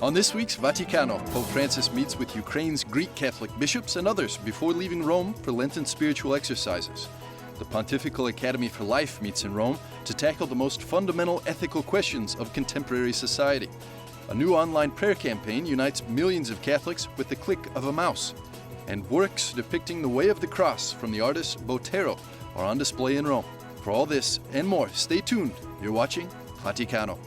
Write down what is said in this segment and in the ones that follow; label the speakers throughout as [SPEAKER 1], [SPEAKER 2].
[SPEAKER 1] On this week's Vaticano, Pope Francis meets with Ukraine's Greek Catholic bishops and others before leaving Rome for Lenten spiritual exercises. The Pontifical Academy for Life meets in Rome to tackle the most fundamental ethical questions of contemporary society. A new online prayer campaign unites millions of Catholics with the click of a mouse. And works depicting the way of the cross from the artist Botero are on display in Rome. For all this and more, stay tuned. You're watching Vaticano.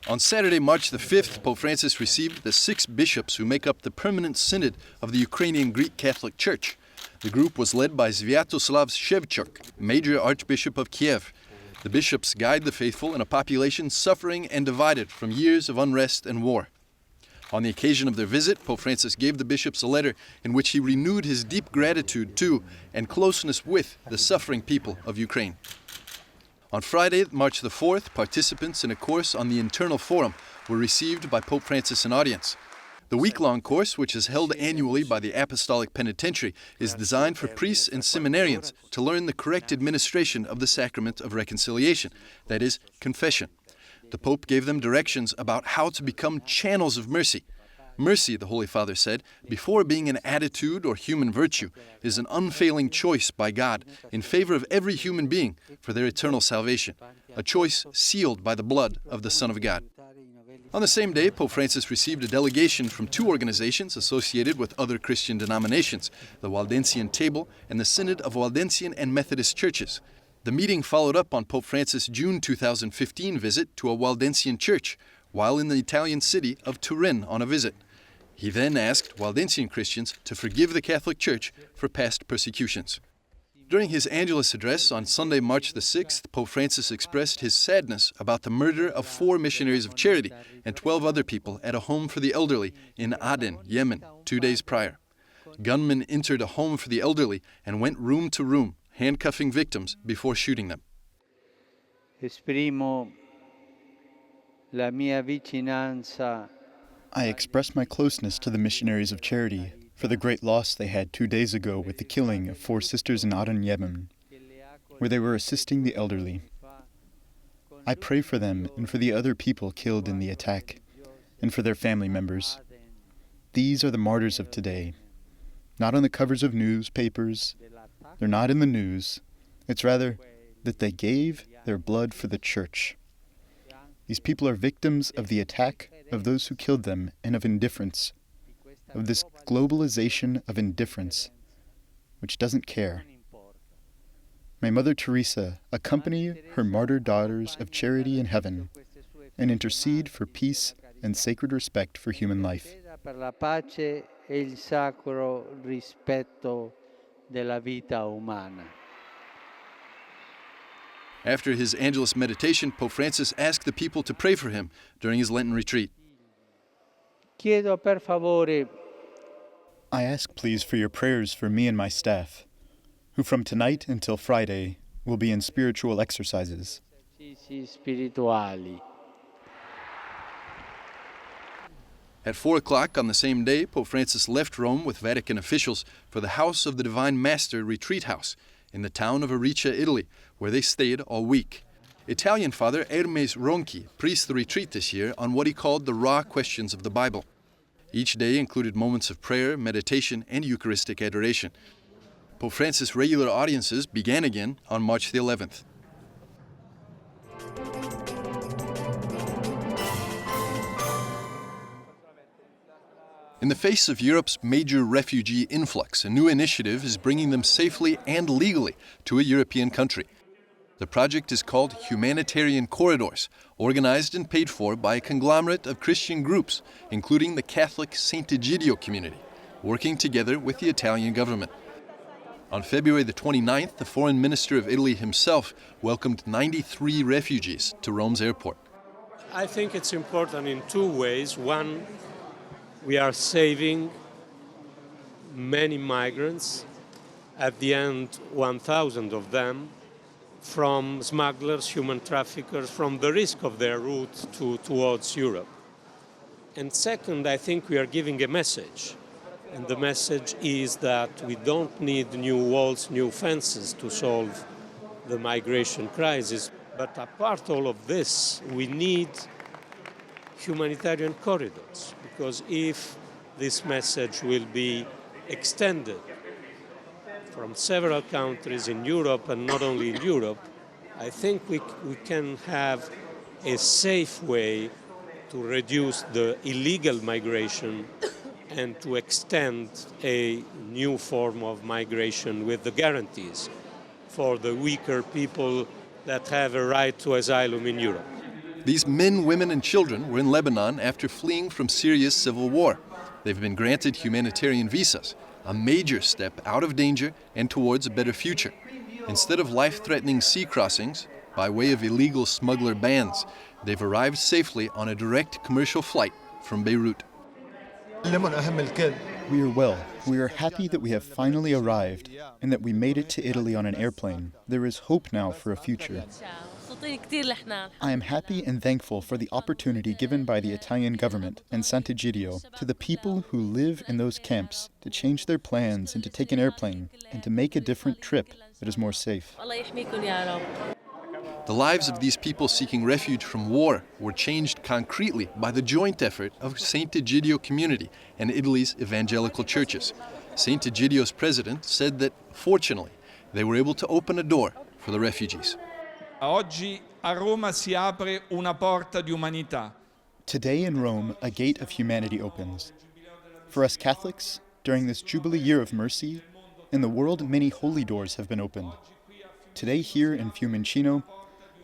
[SPEAKER 1] On Saturday, March the 5th, Pope Francis received the 6 bishops who make up the permanent synod of the Ukrainian Greek Catholic Church. The group was led by Sviatoslav Shevchuk, Major Archbishop of Kiev. The bishops guide the faithful in a population suffering and divided from years of unrest and war. On the occasion of their visit, Pope Francis gave the bishops a letter in which he renewed his deep gratitude to and closeness with the suffering people of Ukraine. On Friday, March the 4th, participants in a course on the Internal Forum were received by Pope Francis in audience. The week-long course, which is held annually by the Apostolic Penitentiary, is designed for priests and seminarians to learn the correct administration of the sacrament of reconciliation, that is, confession. The Pope gave them directions about how to become channels of mercy. Mercy, the Holy Father said, before being an attitude or human virtue, is an unfailing choice by God in favor of every human being for their eternal salvation, a choice sealed by the blood of the Son of God. On the same day, Pope Francis received a delegation from 2 organizations associated with other Christian denominations, the Waldensian Table and the Synod of Waldensian and Methodist Churches. The meeting followed up on Pope Francis' June 2015 visit to a Waldensian church, while in the Italian city of Turin on a visit. He then asked Waldensian Christians to forgive the Catholic Church for past persecutions. During his Angelus address on Sunday, March the 6th, Pope Francis expressed his sadness about the murder of 4 missionaries of charity and 12 other people at a home for the elderly in Aden, Yemen, 2 days prior. Gunmen entered a home for the elderly and went room to room, handcuffing victims before shooting them.
[SPEAKER 2] I express my closeness to the missionaries of charity for the great loss they had 2 days ago with the killing of 4 sisters in Aden, Yemen, where they were assisting the elderly. I pray for them and for the other people killed in the attack, and for their family members. These are the martyrs of today, not on the covers of newspapers. They're not in the news. It's rather that they gave their blood for the Church. These people are victims of the attack of those who killed them and of indifference, of this globalization of indifference, which doesn't care. May Mother Teresa accompany her martyr daughters of charity in heaven and intercede for peace and sacred respect for human life.
[SPEAKER 1] After his Angelus meditation, Pope Francis asked the people to pray for him during his Lenten retreat.
[SPEAKER 2] I ask, please, for your prayers for me and my staff, who from tonight until Friday will be in spiritual exercises.
[SPEAKER 1] At 4 o'clock on the same day, Pope Francis left Rome with Vatican officials for the House of the Divine Master retreat house in the town of Aricia, Italy, where they stayed all week. Italian Father Hermes Ronchi preached the retreat this year on what he called the raw questions of the Bible. Each day included moments of prayer, meditation, and Eucharistic adoration. Pope Francis' regular audiences began again on March the 11th. In the face of Europe's major refugee influx, a new initiative is bringing them safely and legally to a European country. The project is called Humanitarian Corridors, organized and paid for by a conglomerate of Christian groups, including the Catholic St. Egidio community, working together with the Italian government. On February the 29th, the Foreign Minister of Italy himself welcomed 93 refugees to Rome's airport.
[SPEAKER 3] I think it's important in 2 ways. One, we are saving many migrants, at the end 1,000 of them, from smugglers, human traffickers, from the risk of their route towards Europe. And second, I think we are giving a message. And the message is that we don't need new walls, new fences to solve the migration crisis. But apart all of this, we need humanitarian corridors, because if this message will be extended from several countries in Europe, and not only in Europe, I think we can have a safe way to reduce the illegal migration and to extend a new form of migration with the guarantees for the weaker people that have a right to asylum in Europe.
[SPEAKER 1] These men, women, and children were in Lebanon after fleeing from Syria's civil war. They've been granted humanitarian visas, a major step out of danger and towards a better future. Instead of life-threatening sea crossings by way of illegal smuggler bands, they've arrived safely on a direct commercial flight from Beirut.
[SPEAKER 2] We are well. We are happy that we have finally arrived and that we made it to Italy on an airplane. There is hope now for a future. I am happy and thankful for the opportunity given by the Italian government and Sant'Egidio to the people who live in those camps to change their plans and to take an airplane and to make a different trip that is more safe.
[SPEAKER 1] The lives of these people seeking refuge from war were changed concretely by the joint effort of Sant'Egidio community and Italy's evangelical churches. Sant'Egidio's president said that, fortunately, they were able to open a door for the refugees.
[SPEAKER 4] Oggi a Roma si apre una porta di umanità.
[SPEAKER 2] Today in Rome, a gate of humanity opens. For us Catholics, during this Jubilee year of mercy, in the world many holy doors have been opened. Today here in Fiumicino,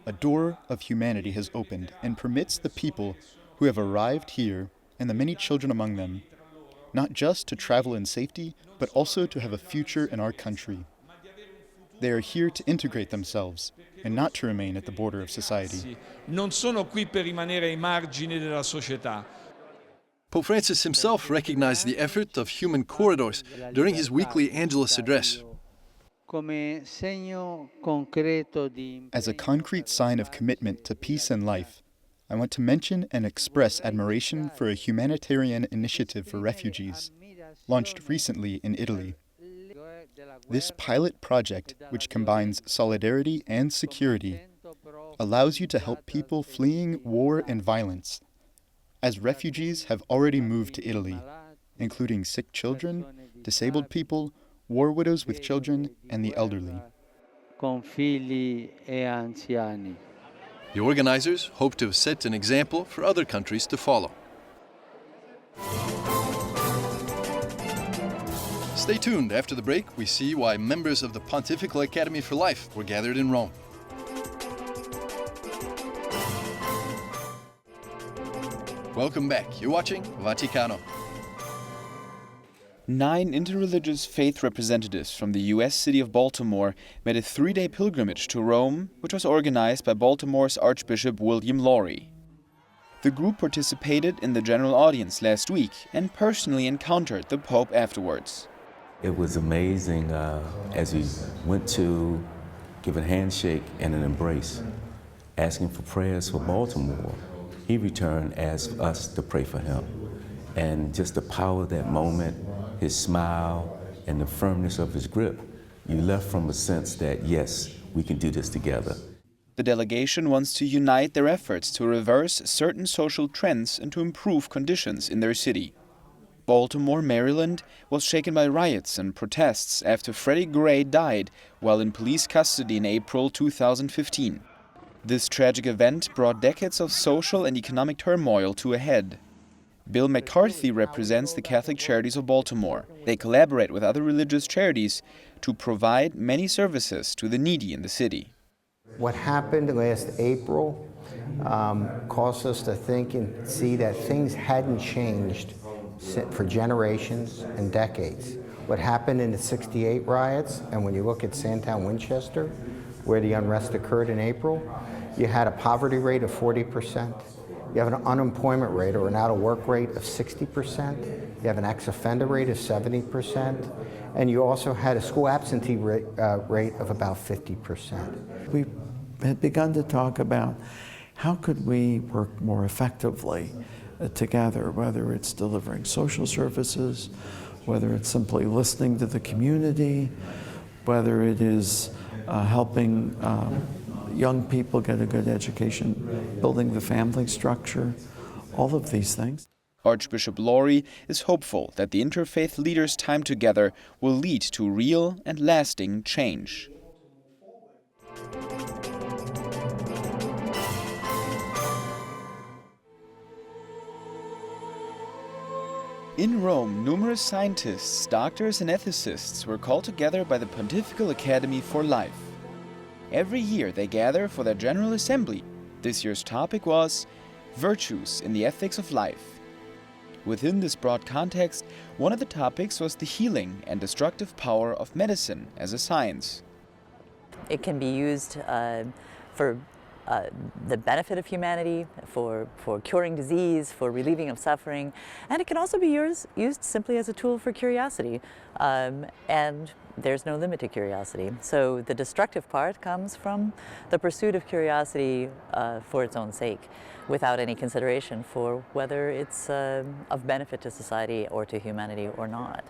[SPEAKER 2] a door of humanity has opened and permits the people who have arrived here, and the many children among them, not just to travel in safety, but also to have a future in our country. They are here to integrate themselves and not to remain at the border of society.
[SPEAKER 4] Non sono qui per rimanere ai margini della società.
[SPEAKER 1] Pope Francis himself recognized the effort of human corridors during his weekly Angelus address.
[SPEAKER 2] As a concrete sign of commitment to peace and life, I want to mention and express admiration for a humanitarian initiative for refugees, launched recently in Italy. This pilot project, which combines solidarity and security, allows you to help people fleeing war and violence, as refugees have already moved to Italy, including sick children, disabled people, war widows with children, and the elderly.
[SPEAKER 1] The organizers hope to have set an example for other countries to follow. Stay tuned. After the break, we see why members of the Pontifical Academy for Life were gathered in Rome. Welcome back. You're watching Vaticano.
[SPEAKER 5] 9 interreligious faith representatives from the U.S. city of Baltimore made a 3-day pilgrimage to Rome, which was organized by Baltimore's Archbishop William Lowry. The group participated in the general audience last week and personally encountered the Pope afterwards.
[SPEAKER 6] It was amazing as we went to give a handshake and an embrace, asking for prayers for Baltimore. He returned, asked us to pray for him. And just the power of that moment, his smile, and the firmness of his grip, you left from a sense that, yes, we can do this together.
[SPEAKER 5] The delegation wants to unite their efforts to reverse certain social trends and to improve conditions in their city. Baltimore, Maryland, was shaken by riots and protests after Freddie Gray died while in police custody in April 2015. This tragic event brought decades of social and economic turmoil to a head. Bill McCarthy represents the Catholic Charities of Baltimore. They collaborate with other religious charities to provide many services to the needy in the city.
[SPEAKER 7] What happened last April caused us to think and see that things hadn't changed for generations and decades. What happened in the '68 riots, and when you look at Sandtown, Winchester, where the unrest occurred in April, you had a poverty rate of 40%. You have an unemployment rate or an out-of-work rate of 60%. You have an ex-offender rate of 70%. And you also had a school absentee rate of about 50%.
[SPEAKER 8] We had begun to talk about how could we work more effectively together, whether it's delivering social services, whether it's simply listening to the community, whether it is helping young people get a good education, building the family structure, all of these things.
[SPEAKER 5] Archbishop Laurie is hopeful that the interfaith leaders' time together will lead to real and lasting change. In Rome, numerous scientists, doctors, and ethicists were called together by the Pontifical Academy for Life. Every year they gather for their General Assembly. This year's topic was Virtues in the Ethics of Life. Within this broad context, one of the topics was the healing and destructive power of medicine as a science.
[SPEAKER 9] It can be used for the benefit of humanity, for curing disease, for relieving of suffering, and it can also be used simply as a tool for curiosity, and there's no limit to curiosity. So the destructive part comes from the pursuit of curiosity for its own sake, without any consideration for whether it's of benefit to society or to humanity or not.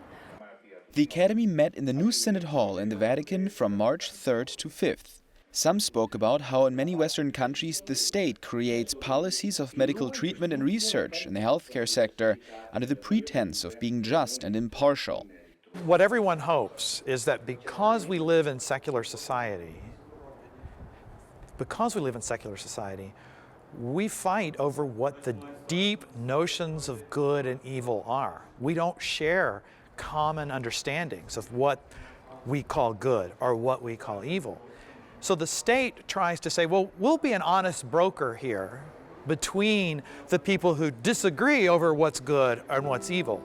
[SPEAKER 5] The Academy met in the new Synod Hall in the Vatican from March 3rd to 5th. Some spoke about how in many Western countries the state creates policies of medical treatment and research in the healthcare sector under the pretense of being just and impartial.
[SPEAKER 10] What everyone hopes is that because we live in secular society, we fight over what the deep notions of good and evil are. We don't share common understandings of what we call good or what we call evil. So the state tries to say, well, we'll be an honest broker here between the people who disagree over what's good and what's evil.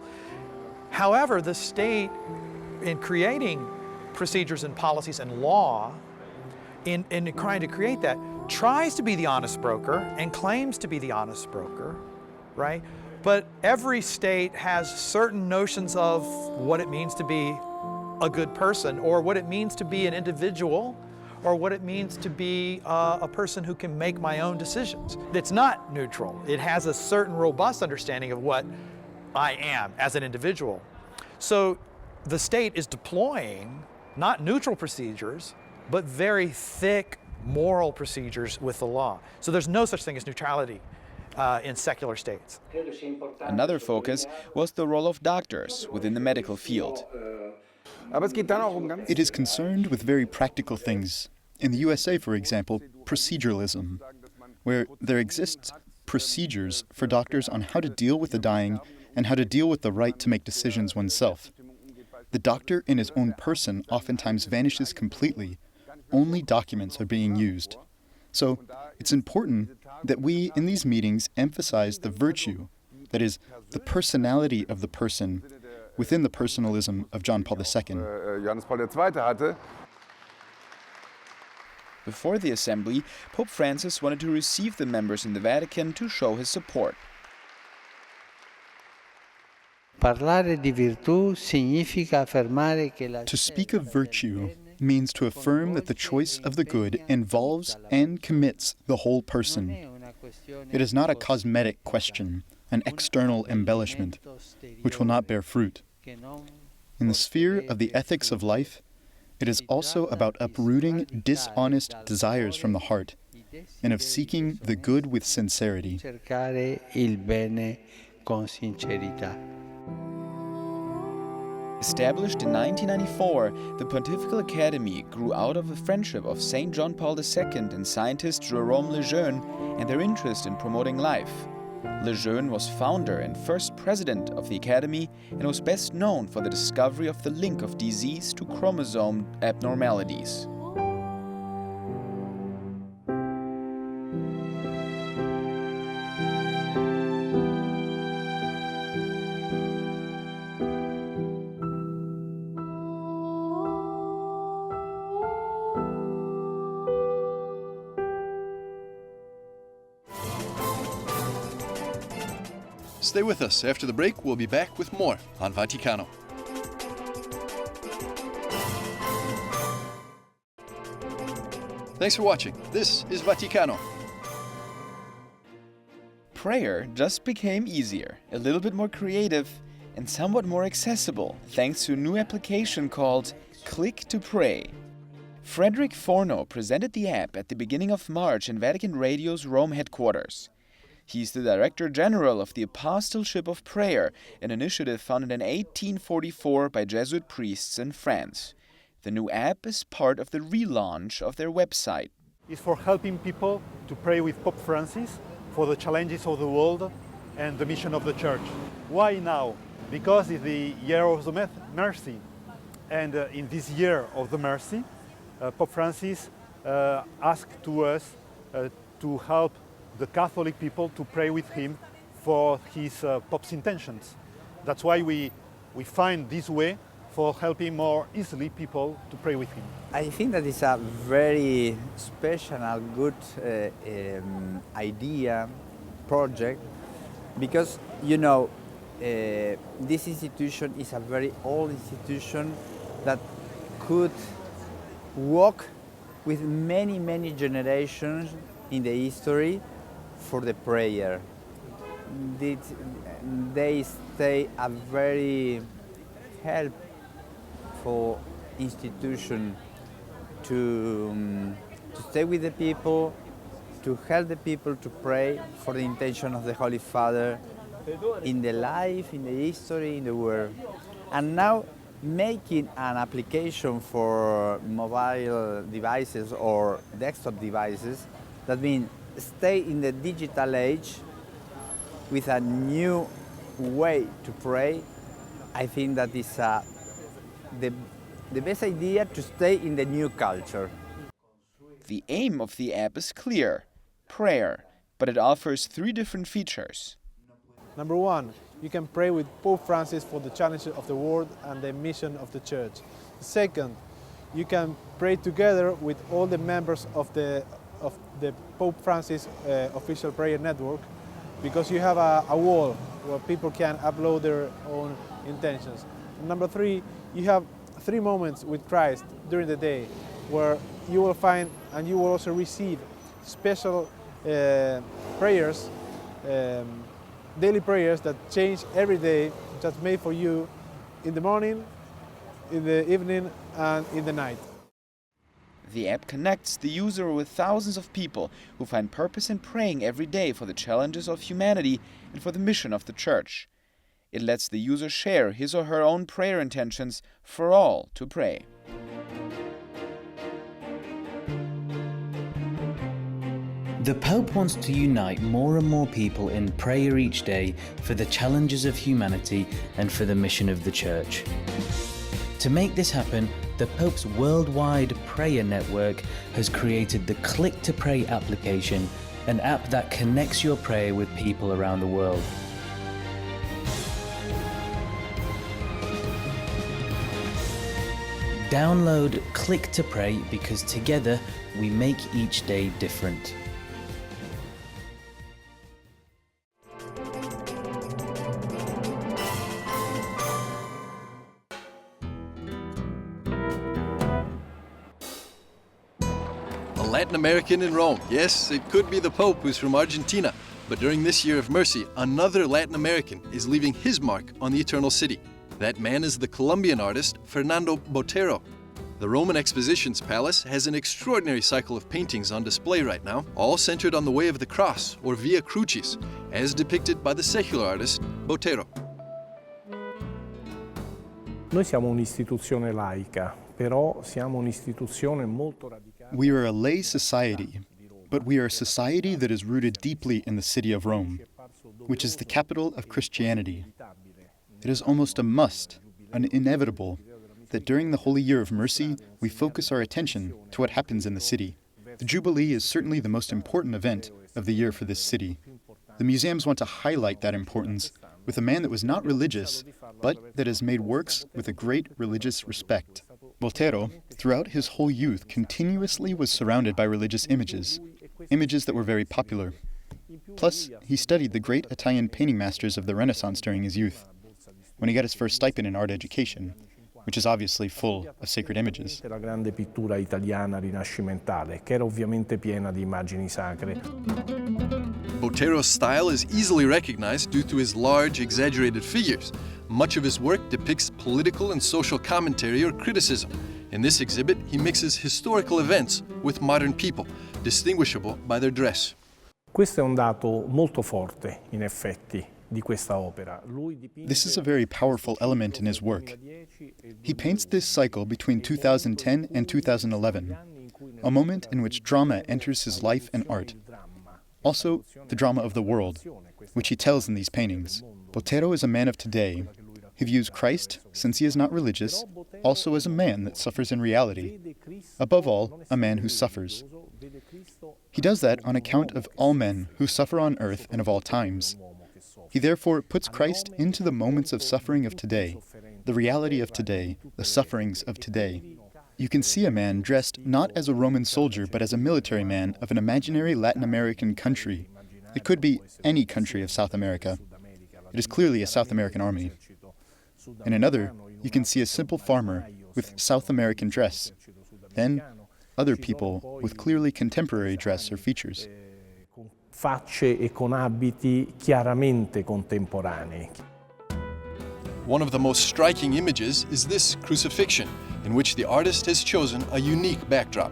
[SPEAKER 10] However, the state, in creating procedures and policies and law, in trying to create that, tries to be the honest broker and claims to be the honest broker, right? But every state has certain notions of what it means to be a good person, or what it means to be an individual, or what it means to be a person who can make my own decisions. It's not neutral. It has a certain robust understanding of what I am as an individual. So the state is deploying not neutral procedures, but very thick moral procedures with the law. So there's no such thing as neutrality in secular states.
[SPEAKER 5] Another focus was the role of doctors within the medical field.
[SPEAKER 2] It is concerned with very practical things. In the USA, for example, proceduralism, where there exists procedures for doctors on how to deal with the dying and how to deal with the right to make decisions oneself. The doctor in his own person oftentimes vanishes completely. Only documents are being used. So it's important that we, in these meetings, emphasize the virtue, that is, the personality of the person, within the personalism of John Paul II.
[SPEAKER 5] Before the assembly, Pope Francis wanted to receive the members in the Vatican to show his support.
[SPEAKER 2] To speak of virtue means to affirm that the choice of the good involves and commits the whole person. It is not a cosmetic question, an external embellishment, which will not bear fruit. In the sphere of the ethics of life, it is also about uprooting dishonest desires from the heart and of seeking the good with sincerity.
[SPEAKER 5] Established in 1994, the Pontifical Academy grew out of a friendship of St. John Paul II and scientist Jérôme Lejeune and their interest in promoting life. Lejeune was founder and first president of the Academy and was best known for the discovery of the link of disease to chromosome abnormalities.
[SPEAKER 1] Stay with us. After the break, we'll be back with more on Vaticano. Thanks for watching. This is Vaticano.
[SPEAKER 5] Prayer just became easier, a little bit more creative, and somewhat more accessible thanks to a new application called Click to Pray. Frederick Forno presented the app at the beginning of March in Vatican Radio's Rome headquarters. He's the Director General of the Apostleship of Prayer, an initiative founded in 1844 by Jesuit priests in France. The new app is part of the relaunch of their website.
[SPEAKER 11] It's for helping people to pray with Pope Francis for the challenges of the world and the mission of the Church. Why now? Because it's the year of the mercy. And in this year of the mercy, Pope Francis asked to us to help the Catholic people to pray with him for his Pope's intentions. That's why we find this way for helping more easily people to pray with him.
[SPEAKER 12] I think that is a very special and good idea, project, because, you know, this institution is a very old institution that could walk with many, many generations in the history for the prayer. They stay a very helpful institution to stay with the people, to help the people to pray for the intention of the Holy Father in the life, in the history, in the world. And now making an application for mobile devices or desktop devices, that means stay in the digital age with a new way to pray. I think that is the best idea to stay in the new culture.
[SPEAKER 5] The aim of the app is clear: prayer, but it offers 3 different features.
[SPEAKER 13] Number 1, you can pray with Pope Francis for the challenges of the world and the mission of the Church. Second, you can pray together with all the members of the Pope Francis official prayer network, because you have a wall where people can upload their own intentions. And number 3, you have 3 moments with Christ during the day where you will find and you will also receive special prayers, daily prayers that change every day, just made for you in the morning, in the evening, and in the night.
[SPEAKER 5] The app connects the user with thousands of people who find purpose in praying every day for the challenges of humanity and for the mission of the Church. It lets the user share his or her own prayer intentions for all to pray.
[SPEAKER 14] The Pope wants to unite more and more people in prayer each day for the challenges of humanity and for the mission of the Church. To make this happen, the Pope's worldwide prayer network has created the Click to Pray application, an app that connects your prayer with people around the world. Download Click to Pray because together we make each day different.
[SPEAKER 1] Latin American in Rome. Yes, it could be the Pope who's from Argentina, but during this year of mercy, another Latin American is leaving his mark on the Eternal City. That man is the Colombian artist Fernando Botero. The Roman Expositions Palace has an extraordinary cycle of paintings on display right now, all centered on the way of the cross, or Via Crucis, as depicted by the secular artist Botero.
[SPEAKER 15] Noi siamo un'istituzione laica, però siamo un'istituzione molto radicale.
[SPEAKER 2] We are a lay society, but we are a society that is rooted deeply in the city of Rome, which is the capital of Christianity. It is almost a must, an inevitable, that during the Holy Year of Mercy, we focus our attention to what happens in the city. The Jubilee is certainly the most important event of the year for this city. The museums want to highlight that importance with a man that was not religious, but that has made works with a great religious respect. Botero, throughout his whole youth, continuously was surrounded by religious images that were very popular. Plus, he studied the great Italian painting masters of the Renaissance during his youth, when he got his first stipend in art education, which is obviously full of sacred images.
[SPEAKER 15] La grande pittura italiana rinascimentale, che era ovviamente piena di immagini sacre.
[SPEAKER 1] Botero's style is easily recognized due to his large, exaggerated figures. Much of his work depicts political and social commentary or criticism. In this exhibit, he mixes historical events with modern people, distinguishable by their dress.
[SPEAKER 15] Questo è un dato molto forte, in effetti, di questa opera.
[SPEAKER 2] This is a very powerful element in his work. He paints this cycle between 2010 and 2011, a moment in which drama enters his life and art. Also, the drama of the world, which he tells in these paintings. Botero is a man of today. He views Christ, since he is not religious, also as a man that suffers in reality. Above all, a man who suffers. He does that on account of all men who suffer on earth and of all times. He therefore puts Christ into the moments of suffering of today, the reality of today, the sufferings of today. You can see a man dressed not as a Roman soldier but as a military man of an imaginary Latin American country. It could be any country of South America. It is clearly a South American army. In another, you can see a simple farmer with South American dress. Then, other people with clearly contemporary dress or features.
[SPEAKER 15] Facce e con abiti chiaramente contemporanei.
[SPEAKER 1] One of the most striking images is this crucifixion, in which the artist has chosen a unique backdrop.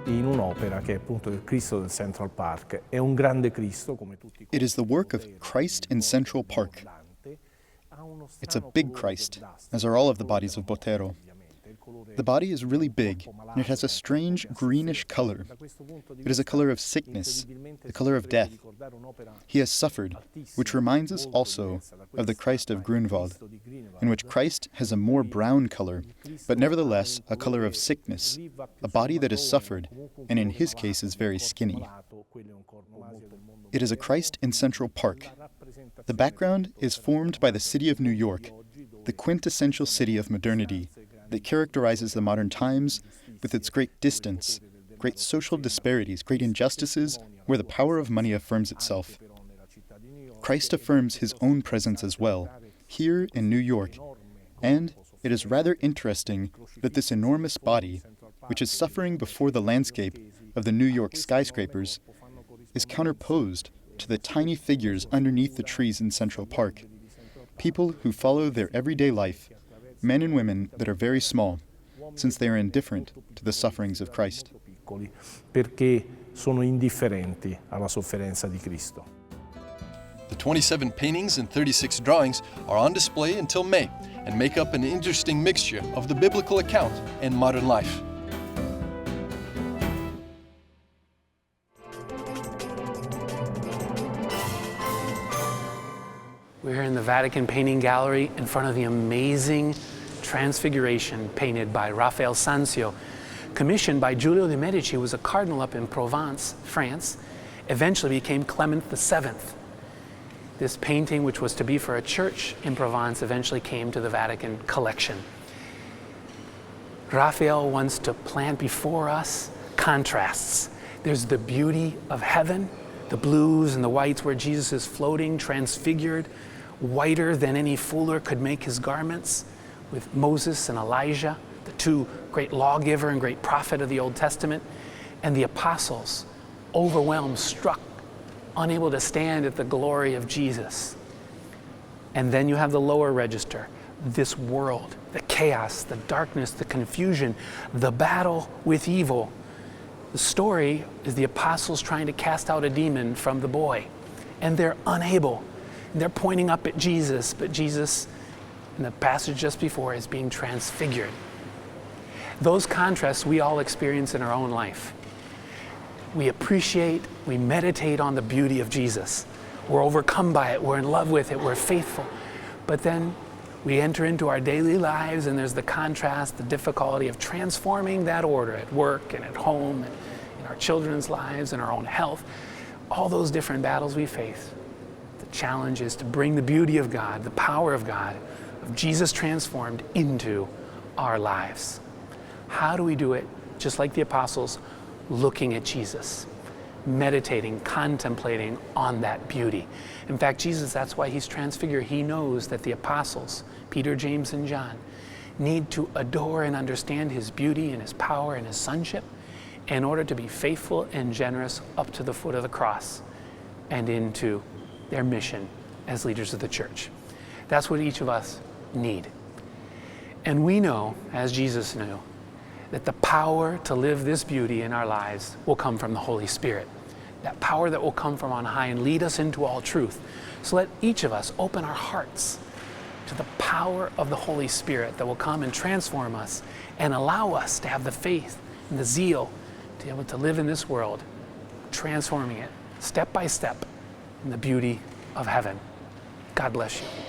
[SPEAKER 15] In un'opera che è appunto il Cristo del Central Park, è un grande Cristo come tutti.
[SPEAKER 2] It is the work of Christ in Central Park. It's a big Christ, as are all of the bodies of Botero. The body is really big, and it has a strange greenish color. It is a color of sickness, the color of death. He has suffered, which reminds us also of the Christ of Grunwald, in which Christ has a more brown color, but nevertheless a color of sickness, a body that has suffered, and in his case is very skinny. It is a Christ in Central Park. The background is formed by the city of New York, the quintessential city of modernity, that characterizes the modern times with its great distance, great social disparities, great injustices, where the power of money affirms itself. Christ affirms his own presence as well, here in New York, and it is rather interesting that this enormous body, which is suffering before the landscape of the New York skyscrapers, is counterposed to the tiny figures underneath the trees in Central Park, people who follow their everyday life, men and women that are very small, since they are indifferent to the sufferings of Christ.
[SPEAKER 15] Perché sono indifferenti alla sofferenza di Cristo.
[SPEAKER 1] The 27 paintings and 36 drawings are on display until May and make up an interesting mixture of the biblical account and modern life.
[SPEAKER 16] We're in the Vatican Painting Gallery in front of the amazing Transfiguration painted by Raphael Sanzio, commissioned by Giulio de' Medici, who was a cardinal up in Provence, France, eventually became Clement VII. This painting, which was to be for a church in Provence, eventually came to the Vatican collection. Raphael wants to plant before us contrasts. There's the beauty of heaven, the blues and the whites where Jesus is floating, transfigured, whiter than any fuller could make his garments, with Moses and Elijah, the two great lawgiver and great prophet of the Old Testament, and the apostles, overwhelmed, struck, unable to stand at the glory of Jesus. And then you have the lower register, this world, the chaos, the darkness, the confusion, the battle with evil. The story is the apostles trying to cast out a demon from the boy, and they're unable. And they're pointing up at Jesus, but Jesus, in the passage just before, is being transfigured. Those contrasts we all experience in our own life. We appreciate, we meditate on the beauty of Jesus. We're overcome by it, we're in love with it, we're faithful. But then we enter into our daily lives and there's the contrast, the difficulty of transforming that order at work and at home and in our children's lives and our own health. All those different battles we face. The challenge is to bring the beauty of God, the power of God, of Jesus transformed into our lives. How do we do it? Just like the apostles, looking at Jesus, meditating, contemplating on that beauty. In fact, Jesus, that's why he's transfigured. He knows that the apostles, Peter, James, and John, need to adore and understand his beauty and his power and his sonship in order to be faithful and generous up to the foot of the cross and into their mission as leaders of the church. That's what each of us need. And we know, as Jesus knew, that the power to live this beauty in our lives will come from the Holy Spirit. That power that will come from on high and lead us into all truth. So let each of us open our hearts to the power of the Holy Spirit that will come and transform us and allow us to have the faith and the zeal to be able to live in this world, transforming it step by step in the beauty of heaven. God bless you.